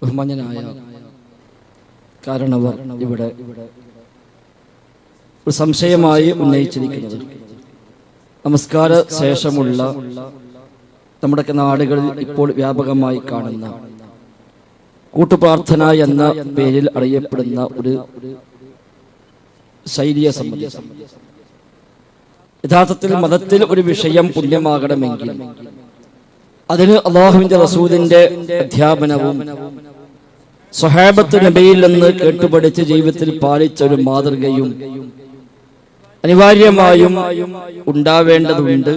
ബഹുമാന്യനായ കാരണവർ ഇവിടെ ഒരു സംശയമായി ഉന്നയിച്ചിരിക്കുന്നത്, നമസ്കാര ശേഷമുള്ള നമ്മുടെ നാടുകളിൽ ഇപ്പോൾ വ്യാപകമായി കാണുന്ന കൂട്ടുപ്രാർത്ഥന എന്ന പേരിൽ അറിയപ്പെടുന്ന ഒരു ശൈലിയെ സംബന്ധിച്ച്, യഥാർത്ഥത്തിൽ മതത്തിൽ ഒരു വിഷയം പുണ്യമാകണമെങ്കിൽ അതിന് അല്ലാഹുവിന്റെ റസൂലിന്റെ അധ്യാപനവും സ്വഹാബത്ത് നബിയിൽ നിന്ന് കേട്ടുപഠിച്ച് ജീവിതത്തിൽ പാലിച്ച ഒരു മാതൃകയും അനിവാര്യമായും ഉണ്ടാവേണ്ടതുണ്ട്.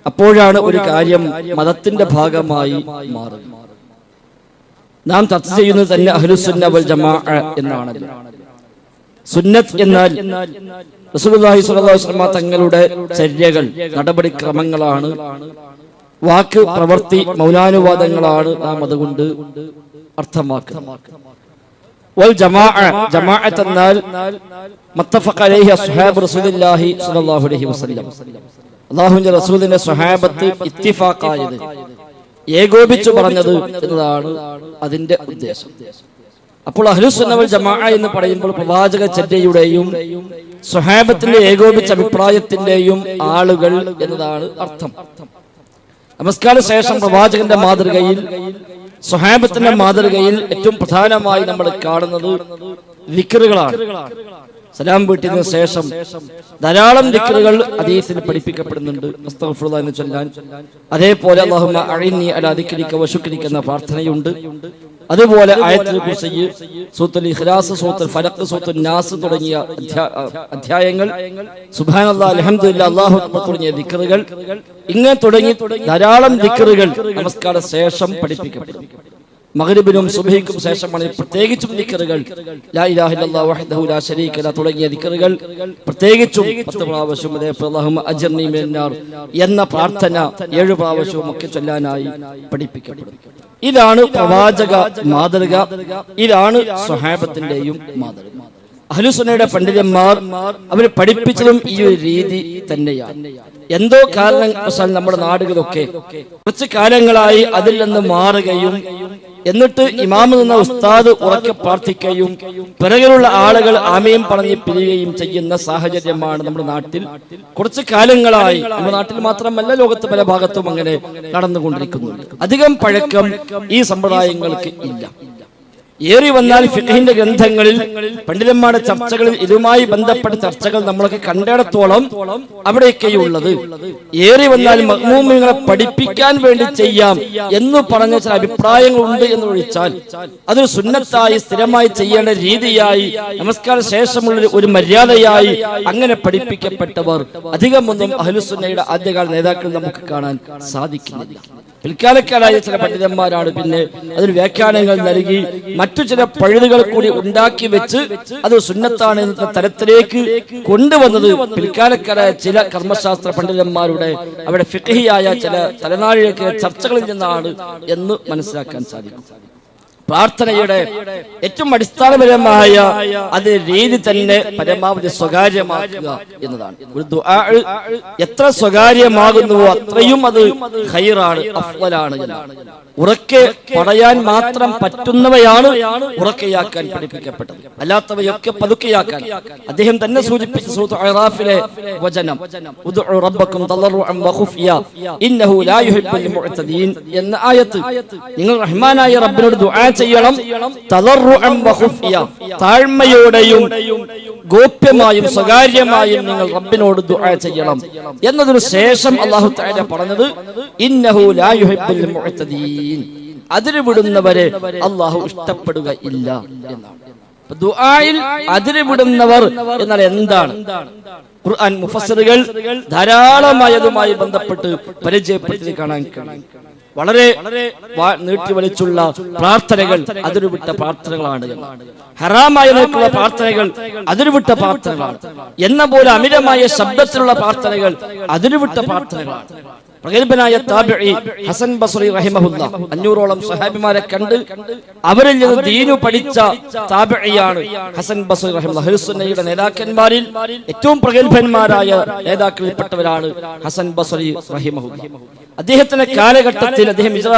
അപ്പോഴാണ് ഒരു കാര്യം മതത്തിന്റെ ഭാഗമായി മാറുന്നത്. നാം ചർച്ച ചെയ്യുന്നത് തന്നെ അഹ്ലുസുന്ന വൽ ജമാഅ എന്നാണല്ലോ. സുന്നത്ത് എന്നാൽ റസൂലുള്ളാഹി സ്വല്ലല്ലാഹു അലൈഹി വസല്ലം തങ്ങളുടെ ചര്യകൾ, നടപടിക്രമങ്ങളാണ്. വാക്ക്, പ്രവൃത്തി, മൗനാനുവാദങ്ങളാണ് നാം അതുകൊണ്ട് അർത്ഥമാക്കുന്നത്. വൽ ജമാഅ, ജമാഅത്ത് എന്നാൽ മുത്തഫഖ അലൈഹി അസ്ഹാബ് റസൂലുള്ളാഹി സ്വല്ലല്ലാഹു അലൈഹി വസല്ലം, അല്ലാഹുവിന്റെ റസൂലിന്റെ സ്വഹാബത്ത് ഇത്തിഫാഖായത്, ഏകോപിച്ചു പറഞ്ഞത് എന്നതാണ് അതിന്റെ ഉദ്ദേശം. അപ്പോൾ അഹ്ലുസുന്ന വൽ ജമാഅ എന്ന് പറയുമ്പോൾ പ്രവാചക ചര്യയുടെയും സ്വഹാബത്തിന്റെ ഏകോപിച്ച അഭിപ്രായത്തിന്റെയും ആളുകൾ എന്നതാണ് അർത്ഥം. നമസ്കാര ശേഷം പ്രവാചകന്റെ മാതൃകയിൽ, സ്വഹാബത്തിന്റെ മാതൃകയിൽ ഏറ്റവും പ്രധാനമായി നമ്മൾ കാണുന്നത് ദിക്റുകളാണ്. സലാം വീട്ടിന് ശേഷം ധാരാളം ദിക്റുകൾ ഹദീസിൽ പഠിപ്പിക്കപ്പെടുന്നുണ്ട്. അസ്തഗ്ഫിറുല്ലാഹ് എന്ന് ചൊല്ലാൻ, അതേപോലെ അല്ലാഹുമ്മ അഇന്നി അലാ ദിക്രിക വശുക്രിക എന്ന പ്രാർത്ഥനയുണ്ട്. അതുപോലെ ആയത്തുൽ കുർസി, സൂറത്തുൽ ഇഖ്ലാസ്, സൂറത്തുൽ ഫലഖ്, സൂറത്തുൽ നാസ് തുടങ്ങിയ അധ്യായങ്ങൾ, സുബ്ഹാനല്ലാഹ്, അൽഹംദുലില്ലാഹ്, അല്ലാഹു അക്ബർ തുടങ്ങിയ ദിക്റുകൾ, ഇങ്ങനെ തുടങ്ങി ധാരാളം ദിക്റുകൾ നമസ്കാര ശേഷം പഠിപ്പിക്കപ്പെടും. മഗ്രിബിനും സുബ്ഹിക്കും ശേഷമാണ് പ്രത്യേകിച്ചും ദിക്റുകൾ, ലാ ഇലാഹ ഇല്ലല്ലാഹു വഹ്ദഹു ലാ ശരീക ലഹു തുടങ്ങിയ ദിക്റുകൾ പ്രത്യേകിച്ചും 10 പ്രാവശ്യം, അതേപോലെ അല്ലാഹുമ്മ അജ്ർനി മിനന്നാർ എന്ന പ്രാർത്ഥന 7 പ്രാവശ്യവും ഒക്കെ ചൊല്ലാനായി പഠിപ്പിക്കപ്പെടും. ഇതാണ് പ്രവാചക മാതൃക, ഇതാണ് സ്വഹാബത്തിന്റെയും മാതൃക. അഹ്ലുസുന്നയുടെ പണ്ഡിതന്മാർ അവർ പഠിപ്പിച്ചതും ഈ ഒരു രീതി തന്നെയാണ്. എന്തോ കാരണവശാൽ നമ്മുടെ നാടുകളൊക്കെ കുറച്ച് കാലങ്ങളായി അതിൽ നിന്ന് മാറുകയും, എന്നിട്ട് ഇമാമ് നിന്ന ഉസ്താദ് ഉറക്കെ പ്രാർത്ഥിക്കുകയും പിറകിലുള്ള ആളുകൾ ആമീൻ പറഞ്ഞ് പിരിയുകയും ചെയ്യുന്ന സാഹചര്യമാണ് നമ്മുടെ നാട്ടിൽ കുറച്ച് കാലങ്ങളായി. നമ്മുടെ നാട്ടിൽ മാത്രമല്ല, ലോകത്ത് പല ഭാഗത്തും അങ്ങനെ നടന്നുകൊണ്ടിരിക്കുന്നുണ്ട്. അധികം പഴക്കം ഈ സമ്പ്രദായങ്ങൾക്ക് ഇല്ല. ഏറി വന്നാൽ ഫിഖ്ഹിന്റെ ഗ്രന്ഥങ്ങളിൽ, പണ്ഡിതന്മാരുടെ ചർച്ചകളിൽ ഇതുമായി ബന്ധപ്പെട്ട ചർച്ചകൾ നമ്മളൊക്കെ കണ്ടിടത്തോളം അവിടെയൊക്കെയുള്ളത് ഏറി വന്നാൽ മഅ്മൂമികളെ പഠിപ്പിക്കാൻ വേണ്ടി ചെയ്യാം എന്ന് പറഞ്ഞ ചില അഭിപ്രായങ്ങളുണ്ട് എന്ന് ഒഴിച്ചാൽ അതൊരു സുന്നത്തായി സ്ഥിരമായി ചെയ്യേണ്ട രീതിയായി, നമസ്കാര ശേഷമുള്ള ഒരു മര്യാദയായി അങ്ങനെ പഠിപ്പിക്കപ്പെട്ടവർ അധികമൊന്നും അഹ്ലുസുന്നയുടെ ആദ്യകാല നേതാക്കൾ നമുക്ക് കാണാൻ സാധിക്കുന്നില്ല. പിൽക്കാലക്കാരായ ചില പണ്ഡിതന്മാരാണ് പിന്നെ അതിന് വ്യാഖ്യാനങ്ങൾ നൽകി മറ്റു ചില പഴുതുകൾ കൂടി ഉണ്ടാക്കി വെച്ച് അത് സുന്നത്താണ് എന്ന തരത്തിലേക്ക് കൊണ്ടുവന്നത്. പിൽക്കാലക്കാരായ ചില കർമ്മശാസ്ത്ര പണ്ഡിതന്മാരുടെ അവിടെ ഫിഖ്ഹിയായ ചില തലനാഴിക ചർച്ചകളിൽ നിന്നാണ് എന്ന് മനസ്സിലാക്കാൻ സാധിക്കും. പ്രാർത്ഥനയുടെ ഏറ്റവും അടിസ്ഥാനപരമായ അത് രീതി തന്നെ പരമാവധി സ്വകാര്യമാക്കുക എന്നതാണ്. ഒരു ദുആ എത്ര സ്വകാര്യമാകുന്നുവോ അത്രയും അത് ഖൈറാണ്, അഫ്ളലാണ് എന്നാണ്. ഉറക്കെ പറയാൻ മാത്രം പറ്റുന്നവയാണ് ഉറക്കെയാക്കാൻ പഠിപ്പിക്കപ്പെട്ടത്, അല്ലാത്തവയൊക്കെ പതുക്കെയാക്കാൻ. അദ്ദേഹം തന്നെ സൂചിപ്പിച്ച സൂറത്ത് അറാഫിലെ വചനം, ഉദ്ഉ റബ്ബക്കും തളർറുഅൻ വഖുഫിയ ഇന്നഹു ലാ യുഹിബ്ബുൽ മുഅ്തദീൻ എന്ന ആയത്ത്. നിങ്ങൾ റഹ്മാനായ റബ്ബിനോട് ദുആ ചെയ്യണം, തളർറുഅൻ വഖുഫിയ, താഴ്മയോടെയും ഗോപ്യമായും സ്വകാര്യമായും നിങ്ങൾ റബ്ബിനോട് ദുആ ചെയ്യണം എന്നതിനു ശേഷം അല്ലാഹു തആല പറഞ്ഞത് ഇന്നഹു ലാ യുഹിബ്ബുൽ മുഅ്തദീൻ, അതിര് വിടുന്നവരെ അല്ലാഹു ഇഷ്ടപ്പെടുക ഇല്ല എന്നാണ്. ദുആയിൽ അതിര് വിടുന്നവർ എന്നാൽ എന്താണ്? ഖുർആൻ മുഫസ്സിറുകൾ ധാരാളമായി അതുമായി ബന്ധപ്പെട്ട് പരിചയപ്പെടുത്തി കാണാൻ കഴിയും. വളരെ നീട്ടി വലിച്ചുള്ള പ്രാർത്ഥനകൾ അതിരുവിട്ട പ്രാർത്ഥനകളാണ്. ഹറാമായ നിൽക്കുന്ന പ്രാർത്ഥനകൾ അതിരുവിട്ട പ്രാർത്ഥനകളാണ് എന്ന പോലെ അമിതമായ ശബ്ദത്തിലുള്ള പ്രാർത്ഥനകൾ അതിരുവിട്ട പ്രാർത്ഥനകളാണ്. പ്രഗത്ഭനായ താബിഈ ഹസൻ ബസ്രി റഹിമഹുല്ലാ 500ഓളം സ്വഹാബിമാരെ കണ്ട് അവരിൽ നിന്ന് ദീനു പഠിച്ച താബിഈയാണ് ഹസൻ ബസ്രി റഹിമഹുല്ലാ. അഹ്ലുസുന്നയുടെ നേതാക്കന്മാരിൽ ഏറ്റവും പ്രഗത്ഭന്മാരായ നേതാക്കളിൽപ്പെട്ടവരാണ് ഹസൻ ബസ്രി റഹിമഹുല്ലാ. അദ്ദേഹത്തിന്റെ കാലഘട്ടത്തിൽ അദ്ദേഹം ഹിജ്റ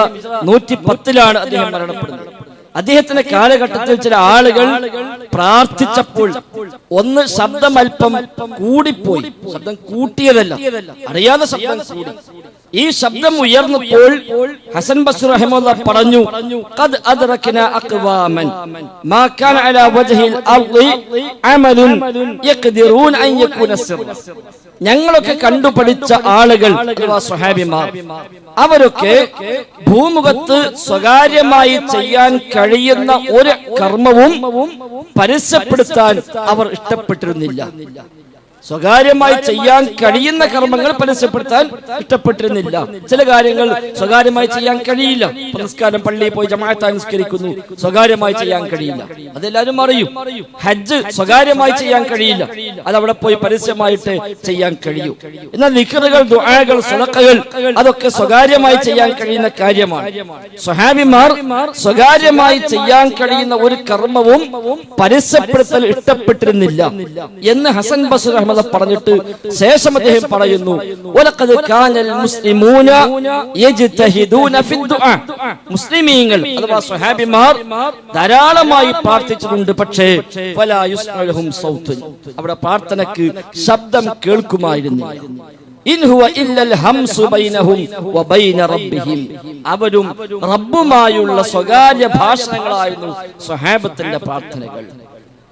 110 അദ്ദേഹം മരണപ്പെടുന്നത്. അദ്ദേഹത്തിന്റെ കാലഘട്ടത്തിൽ ചില ആളുകൾ പ്രാർത്ഥിച്ചപ്പോൾ ഒന്ന് ശബ്ദം അല്പം കൂടിപ്പോയി. ശബ്ദം കൂട്ടിയതല്ല, അറിയാതെ ശബ്ദം കൂടി. ഈ ശബ്ദം ഉയർന്നപ്പോൾ ഹസൻ ബസ്രി റഹിമഹുല്ലാഹ് പറഞ്ഞു, ഖദ് അദ്റകനാ അഖ്വാമൻ മാ കാന അലാ വജ്ഹിൽ അർളി അമലുൻ യഖ്ദിറൂൻ അൻ യകൂന സിർറ. ഞങ്ങളൊക്കെ കണ്ടുപഠിച്ച ആളുകൾ, സ്വഹാബിമാർ, അവരൊക്കെ ഭൂമുഖത്ത് സ്വകാര്യമായി ചെയ്യാൻ കഴിയുന്ന ഒരു കർമ്മവും പരസ്യപ്പെടുത്താൻ അവർ ഇഷ്ടപ്പെട്ടിരുന്നില്ല. സ്വകാര്യമായി ചെയ്യാൻ കഴിയുന്ന കർമ്മങ്ങൾ പരസ്യപ്പെടുത്താൻ ഇഷ്ടപ്പെട്ടിരുന്നില്ല. ചില കാര്യങ്ങൾ സ്വകാര്യമായി ചെയ്യാൻ കഴിയില്ല. നിസ്കാരം, പള്ളിയിൽ പോയി ജമാഅത്തായി നിസ്കരിക്കുന്നു, സ്വകാര്യമായി ചെയ്യാൻ കഴിയില്ല, അതെല്ലാവരും അറിയും. ഹജ്ജ് സ്വകാര്യമായി ചെയ്യാൻ കഴിയില്ല, അതവിടെ പോയി പരസ്യമായിട്ട് ചെയ്യാൻ കഴിയൂ. എന്നാൽ ദിക്റുകൾ, ദുആകൾ, സദഖകൾ അതൊക്കെ സ്വകാര്യമായി ചെയ്യാൻ കഴിയുന്ന കാര്യമാണ്. സ്വഹാബിമാർ സ്വകാര്യമായി ചെയ്യാൻ കഴിയുന്ന ഒരു കർമ്മവും പരസ്യപ്പെടുത്തൽ ഇഷ്ടപ്പെട്ടിരുന്നില്ല എന്ന് ഹസൻ ബസ്രി റഹ്മത്തുള്ളാഹി പറഞ്ഞിട്ട് ശേഷം അദ്ദേഹം പറയുന്നു, വലഖദ് കാനൽ മുസ്ലിമൂന യജ്തഹിദൂന ഫിദ്ദുആ. മുസ്ലിമീങ്ങൾ അഥവാ സ്വഹാബിമാർ ധാരാളമായി പ്രാർത്ഥിച്ചിട്ടുണ്ട്, പക്ഷേ ഫലാ യുസ്മഉഹും സൗത്തുൻ, അവിടെ പ്രാർത്ഥനയ്ക്ക് ശബ്ദം കേൾക്കുമായിരുന്നില്ല. ഇൻ ഹുവ ഇല്ലൽ ഹംസു ബൈനഹും വബൈന റബ്ബിഹിം. അവരും റബ്ബുമായുള്ള സ്വകാര്യ ഭാഷണങ്ങളായിരുന്നു സ്വഹാബത്തിന്റെ പ്രാർത്ഥനകൾ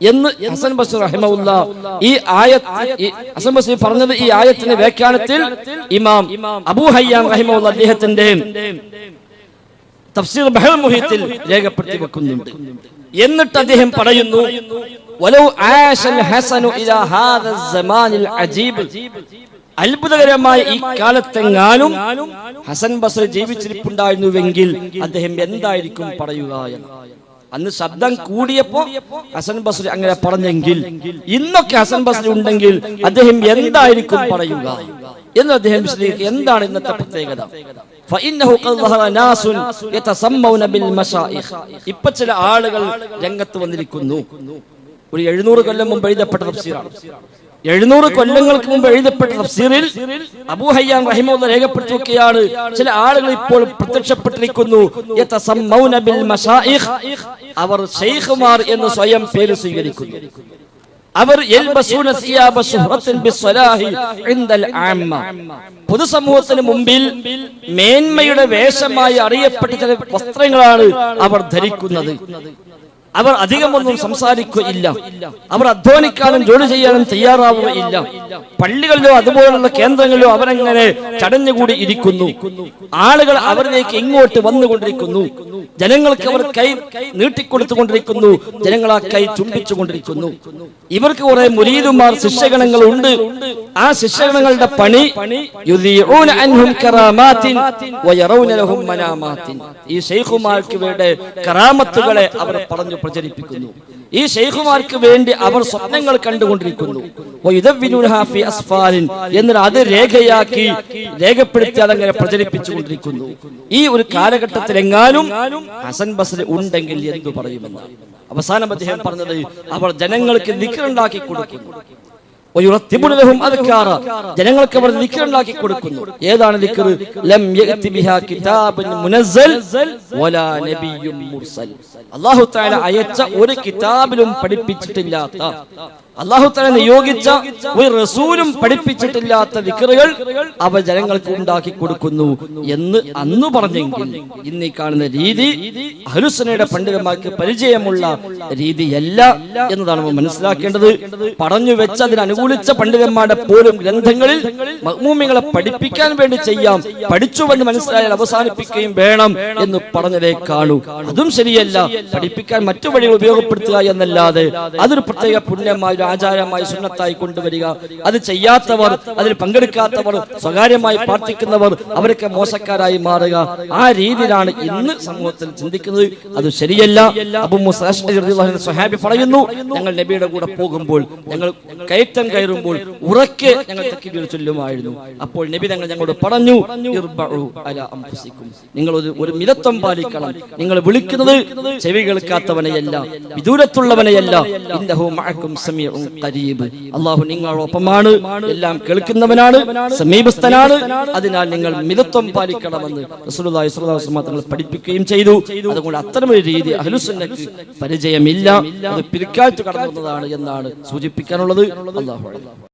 എന്ന് ഹസൻ ബസ്രി റഹിമഹുല്ലാഹ് ഈ ആയത്ത് ഹസൻ ബസ്രി പറഞ്ഞത് ഈ ആയത്തിന്റെ വ്യാഖ്യാനത്തിൽ ഇമാം അബൂ ഹയ്യാൻ റഹിമഹുല്ലാഹ് അദ്ദേഹത്തിന്റെ തഫ്സീർ ബഹർ മുഹീത്തിൽ രേഖപ്പെടുത്തി വെക്കുന്നുണ്ട്. എന്നിട്ട് അദ്ദേഹം പറയുന്നു, വലൗ ആശൽ ഹസനു ഇലാ ഹാദാ സമാനിൽ അജീബ്. അത്ഭുതകരമായ ഈ കാലത്തെങ്ങാനും ഹസൻ ബസ്രി ജീവിച്ചിരിപ്പുണ്ടായിരുന്നുവെങ്കിൽ അദ്ദേഹം എന്തായിരിക്കും പറയുക എന്ന്. അന്ന് ശബ്ദം കൂടിയപ്പോ ഹസൻ ബസ്രി അങ്ങനെ പറഞ്ഞെങ്കിൽ ഇന്നൊക്കെ ഹസൻ ബസ്രി ഉണ്ടെങ്കിൽ അദ്ദേഹം എന്തായിരിക്കും പറയുക എന്ന് അദ്ദേഹം വിശദീകരിക്കുക. എന്താണ് ഇന്നത്തെ പ്രത്യേകത? ഇപ്പൊ ചില ആളുകൾ രംഗത്ത് വന്നിരിക്കുന്നു. ഒരു 700 കൊല്ലം മുമ്പ് എഴുതപ്പെട്ട തഫ്സീറാണ്. 700 കൊല്ലങ്ങൾക്ക് മുമ്പ് എഴുതപ്പെട്ട തഫ്സീറിൽ അബൂ ഹയ്യാൻ റഹിമഹുല്ലാഹ് രേഖപ്പെടുത്തി വെക്കുകയാണ്, ചില ആളുകൾ ഇപ്പോൾ പ്രത്യക്ഷപ്പെട്ടിരിക്കുന്നു. യതസമ്മൗന ബിൽ മശായിഖ്, അവർ ശൈഖുമാർ എന്ന് സ്വയം പേര് സ്വീകരിക്കുന്നു. അവർ യൽബസൂന സിയാബ ശുഹ്റത്തിൻ ബിസ്സലാഹി ഇൻദൽ ആമ്മ, പൊതുസമൂഹത്തിന് മുമ്പിൽ മേന്മയുടെ വേഷമായി അറിയപ്പെട്ട ചില വസ്ത്രങ്ങളാണ് അവർ ധരിക്കുന്നത്. അവർ അധികമൊന്നും സംസാരിക്കുകയില്ല, അവർ അധ്വാനിക്കാനും ജോലി ചെയ്യാനും തയ്യാറാവുകയില്ല. പള്ളികളിലോ അതുപോലുള്ള കേന്ദ്രങ്ങളിലോ അവരങ്ങനെ ചടഞ്ഞുകൂടി ഇരിക്കുന്നു. ആളുകൾ അവരിലേക്ക് ഇങ്ങോട്ട് വന്നുകൊണ്ടിരിക്കുന്നു. ജനങ്ങൾക്ക് അവർ കൈ നീട്ടിക്കൊടുത്തുകൊണ്ടിരിക്കുന്നു, ജനങ്ങൾ ആ കൈ ചുംബിച്ചുകൊണ്ടിരിക്കുന്നു. ഇവർക്ക് കുറെ മുരീദുമാർ, ശിഷ്യഗണങ്ങൾ ഉണ്ട്. ആ ശിഷ്യഗണങ്ങളുടെ പണി യുദീഊന അൻഹും കറാമാത്തിൻ വയറൗന ലഹും മനാമാത്തിൻ. ഈ ശൈഖുമാർക്ക് വേണ്ടി കറാമത്തുകളെ അവർ പറഞ്ഞു പ്രചരിപ്പിക്കുന്നു. ഈ ശൈഖുമാർക്ക് വേണ്ടി അവർ സ്വപ്നങ്ങൾ കണ്ടുകൊണ്ടിരിക്കുന്നു. എന്നിട്ട് അത് രേഖപ്പെടുത്തി അതങ്ങനെ പ്രചരിപ്പിച്ചുകൊണ്ടിരിക്കുന്നു. ഈ ഒരു കാലഘട്ടത്തിൽ എങ്ങാനും ഹസൻ ബസ്രി ഉണ്ടെങ്കിൽ എന്തു പറയുമെന്നാണ് അവസാനം അദ്ദേഹം പറഞ്ഞത്. അവർ ജനങ്ങൾക്ക് ദിക്റുണ്ടാക്കി കൊടുക്കുന്നു, ജനങ്ങൾക്ക് അവർ ദിക്റുണ്ടാക്കി കൊടുക്കുന്നു. ഏതാണ് ദിക്ർ? ലം യഅതി ബിഹാ കിതാബുൻ മുനസ്സൽ വലാ നബിയ്യുൻ മുർസൽ. അല്ലാഹു തആല അയച്ച ഒരു കിതാബിലും പഠിപ്പിച്ചിട്ടില്ലാത്ത, അല്ലാഹു തആല നിയോഗിച്ച ഒരു റസൂലും പഠിപ്പിച്ചിട്ടില്ലാത്ത ദിക്റുകൾ അവ ജനങ്ങൾക്ക് ഉണ്ടാക്കി കൊടുക്കുന്നു എന്ന് അന്ന് പറഞ്ഞെങ്കിൽ ഇന്ന് ഈ കാണുന്ന രീതി അഹ്ലുസുന്നയുടെ പണ്ഡിതന്മാർക്ക് പരിചയമുള്ള രീതിയല്ല എന്നതാണ് നമ്മൾ മനസ്സിലാക്കേണ്ടത്. പറഞ്ഞു വെച്ച് അതിന് അനുകൂലിച്ച പണ്ഡിതന്മാരുടെ പോലും ഗ്രന്ഥങ്ങളിൽ മഅ്മൂമികളെ പഠിപ്പിക്കാൻ വേണ്ടി ചെയ്യാം, പഠിച്ചുവെന്ന് മനസ്സിലായാൽ അവസാനിപ്പിക്കുകയും വേണം എന്ന് പറഞ്ഞതേ കാണൂ. അതും ശരിയല്ല. പഠിപ്പിക്കാൻ മറ്റു വഴികൾ ഉപയോഗപ്പെടുത്തുക എന്നല്ലാതെ അതൊരു പ്രത്യേക പുണ്യമായ ആചാരമായി സുന്നത്തായി കൊണ്ടുവരിക, അത് ചെയ്യാത്തവർ, അതിൽ പങ്കെടുക്കാത്തവർ, സ്വകാര്യമായി പ്രാർത്ഥിക്കുന്നവർ അവരൊക്കെ മോശക്കാരായി മാറുക, ആ രീതിയിലാണ് ഇന്ന് സമൂഹത്തിൽ ചിന്തിക്കുന്നത്. അത് ശരിയല്ല. അബൂ മൂസാ അശ്അരി റളിയല്ലാഹു അൻഹു സ്വഹാബി പറയുന്നു, ഞങ്ങൾ നബിയുടെ കൂടെ പോകുമ്പോൾ, ഞങ്ങൾ കയറ്റം കയറുമ്പോൾ ഉറക്കെ ഞങ്ങൾ തക്ബീർ ചൊല്ലുമായിരുന്നു. അപ്പോൾ നബി തങ്ങൾ ഞങ്ങളോട് പറഞ്ഞു, ഇർബഉ അലാ അൻഫുസികും, നിങ്ങൾ ഒരു മിതത്വം പാലിക്കണം. നിങ്ങൾ വിളിക്കുന്നത് ചെവി കേൾക്കാത്തവനെയല്ല, വിദൂരത്തുള്ളവനെയല്ല, ഇന്നഹു മഅകും സമീഉ സമീഉൻ ഖരീബ്. അല്ലാഹു നിങ്ങളോടൊപ്പമാണ്, എല്ലാം കേൾക്കുന്നവനാണ്, സമീപസ്ഥനാണ്. അതിനാൽ നിങ്ങൾ മിതത്വം പാലിക്കണമെന്ന് റസൂലുള്ളാഹി സ്വല്ലല്ലാഹു അലൈഹി വസല്ലം തങ്ങൾ പഠിപ്പിക്കുകയും ചെയ്തു. അതുകൊണ്ട് അത്തരമൊരു രീതി അഹ്ലുസുന്നക്ക് പരിചയമില്ല. അത് പിൽക്കാലത്ത് കടന്നു വന്നതാണ് എന്നാണ് സൂചിപ്പിക്കാനുള്ളത്. അല്ലാഹു അക്ബർ.